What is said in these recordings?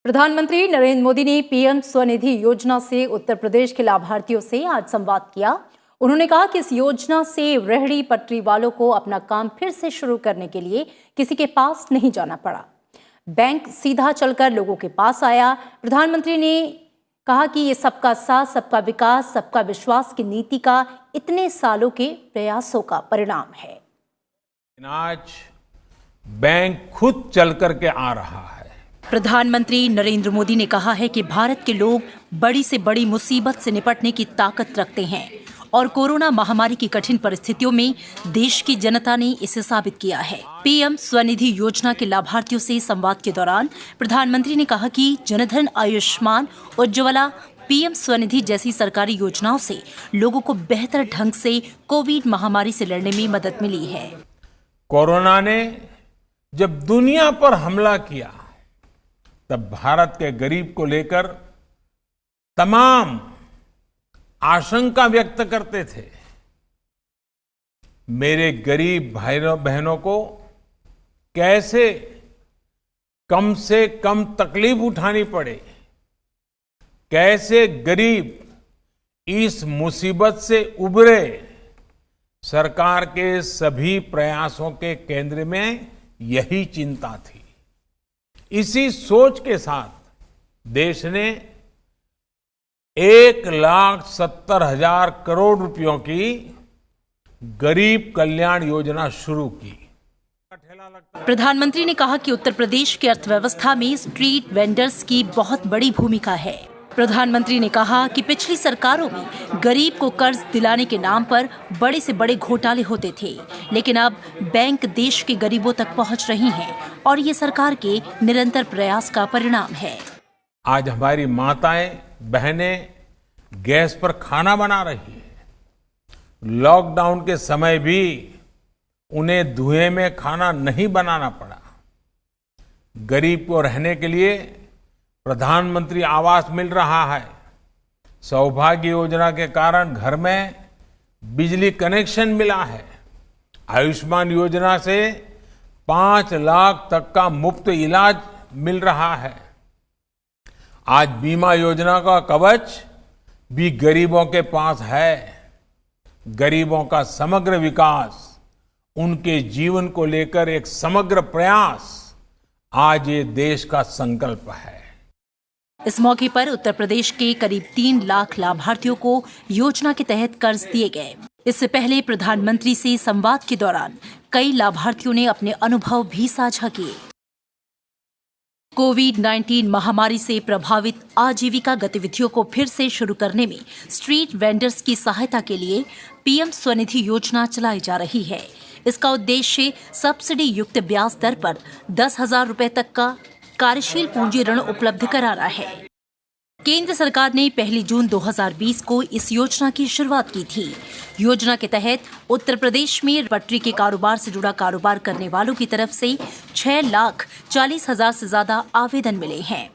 प्रधानमंत्री नरेंद्र मोदी ने पीएम स्वनिधि योजना से उत्तर प्रदेश के लाभार्थियों से आज संवाद किया। उन्होंने कहा कि इस योजना से रेहड़ी पटरी वालों को अपना काम फिर से शुरू करने के लिए किसी के पास नहीं जाना पड़ा। बैंक सीधा चलकर लोगों के पास आया। प्रधानमंत्री ने कहा कि ये सबका साथ, सबका विकास, सबका विश्वास की नीति का इतने सालों के प्रयासों का परिणाम है। आज बैंक खुद चल करके आ रहा है। प्रधानमंत्री नरेंद्र मोदी ने कहा है कि भारत के लोग बड़ी से बड़ी मुसीबत से निपटने की ताकत रखते हैं और कोरोना महामारी की कठिन परिस्थितियों में देश की जनता ने इसे साबित किया है। पीएम स्वनिधि योजना के लाभार्थियों से संवाद के दौरान प्रधानमंत्री ने कहा कि जनधन, आयुष्मान, उज्ज्वला, पीएम स्वनिधि जैसी सरकारी योजनाओं से लोगों को बेहतर ढंग से कोविड महामारी से लड़ने में मदद मिली है। कोरोना ने जब दुनिया पर हमला किया तब भारत के गरीब को लेकर तमाम आशंका व्यक्त करते थे। मेरे गरीब भाइयों बहनों को कैसे कम से कम तकलीफ उठानी पड़े, कैसे गरीब इस मुसीबत से उबरे, सरकार के सभी प्रयासों के केंद्र में यही चिंता थी। इसी सोच के साथ देश ने 1,70,000 करोड़ रुपयों की गरीब कल्याण योजना शुरू की। प्रधानमंत्री ने कहा कि उत्तर प्रदेश की अर्थव्यवस्था में स्ट्रीट वेंडर्स की बहुत बड़ी भूमिका है। प्रधानमंत्री ने कहा कि पिछली सरकारों में गरीब को कर्ज दिलाने के नाम पर बड़े से बड़े घोटाले होते थे, लेकिन अब बैंक देश के गरीबों तक पहुंच रही हैं और ये सरकार के निरंतर प्रयास का परिणाम है। आज हमारी माताएं बहनें गैस पर खाना बना रही है। लॉकडाउन के समय भी उन्हें धुएं में खाना नहीं बनाना पड़ा। गरीब को रहने के लिए प्रधानमंत्री आवास मिल रहा है। सौभाग्य योजना के कारण घर में बिजली कनेक्शन मिला है। आयुष्मान योजना से 5 लाख तक का मुफ्त इलाज मिल रहा है। आज बीमा योजना का कवच भी गरीबों के पास है। गरीबों का समग्र विकास, उनके जीवन को लेकर एक समग्र प्रयास आज ये देश का संकल्प है। इस मौके पर उत्तर प्रदेश के करीब 3 लाख लाभार्थियों को योजना के तहत कर्ज दिए गए। इससे पहले प्रधानमंत्री से संवाद के दौरान कई लाभार्थियों ने अपने अनुभव भी साझा किए। कोविड-19 महामारी से प्रभावित आजीविका गतिविधियों को फिर से शुरू करने में स्ट्रीट वेंडर्स की सहायता के लिए पीएम स्वनिधि योजना चलाई जा रही है। इसका उद्देश्य सब्सिडी युक्त ब्याज दर पर 10,000 रुपए तक का कार्यशील पूंजी ऋण उपलब्ध कराना है। केंद्र सरकार ने 1 जून 2020 को इस योजना की शुरुआत की थी। योजना के तहत उत्तर प्रदेश में पटरी के कारोबार से जुड़ा कारोबार करने वालों की तरफ से 6,40,000 से ज्यादा आवेदन मिले हैं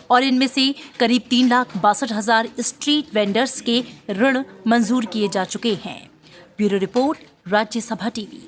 और इनमें से करीब 3,62,000 स्ट्रीट वेंडर्स के ऋण मंजूर किए जा चुके हैं। Bureau report, Rajya Sabha TV.